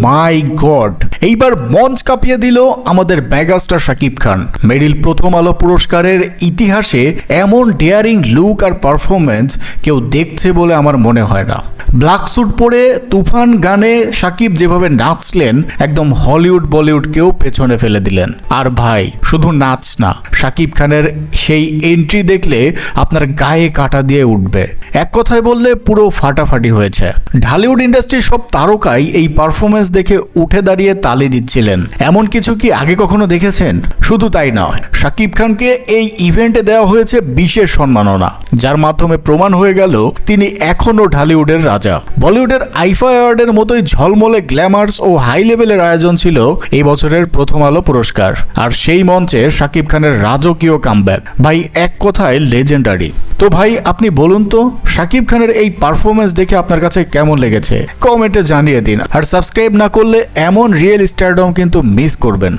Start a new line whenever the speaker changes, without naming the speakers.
মাই god, এইবার মঞ্চ কাঁপিয়ে দিল আমাদের মেগাস্টার শাকিব খান। মেরিল প্রথম আলো পুরস্কারের ইতিহাসে এমন ডেয়ারিং লুক আর পারফরমেন্স কেউ দেখছে বলে আমার মনে হয় না। ব্ল্যাক স্যুট পরে তুফান গানে শাকিব যেভাবে নাচলেন, একদম হলিউড বলিউডকেও পেছনে ফেলে দিলেন। আর ভাই, শুধু নাচ না, শাকিব খানের সেই এন্ট্রি দেখলে আপনার গায়ে কাটা দিয়ে উঠবে। এক কথায় বললে পুরো ফাটাফাটি হয়েছে। ঢালিউড ইন্ডাস্ট্রির সব তারকাই এই পারফরমেন্স দেখে উঠে দাঁড়িয়ে তালি দিচ্ছিলেন। এমন কিছু কি আগে কখনো দেখেছেন? শুধু তাই নয়, শাকিব খানকে এই ইভেন্টে দেওয়া হয়েছে বিশেষ সম্মাননা, যার মাধ্যমে প্রমাণ হয়ে গেল তিনি এখনো ঢালিউডের রাজা। বলিউডের আইফা অ্যাওয়ার্ডের মতোই ঝলমলে গ্ল্যামার্স ও হাই লেভেলের আয়োজন ছিল এই বছরের প্রথম আলো পুরস্কার। আর সেই মঞ্চে শাকিব খানের রাজকীয় কামব্যাক, ভাই এক কথায় লেজেন্ডারি। তো ভাই, আপনি বলুন তো, শাকিব খানের এই পারফরমেন্স দেখে আপনার কাছে কেমন লেগেছে? কমেন্টে জানিয়ে দিন। আর সাবস্ক্রাইব না করলে এমন রিয়েল স্টারডম কিন্তু মিস করবেন।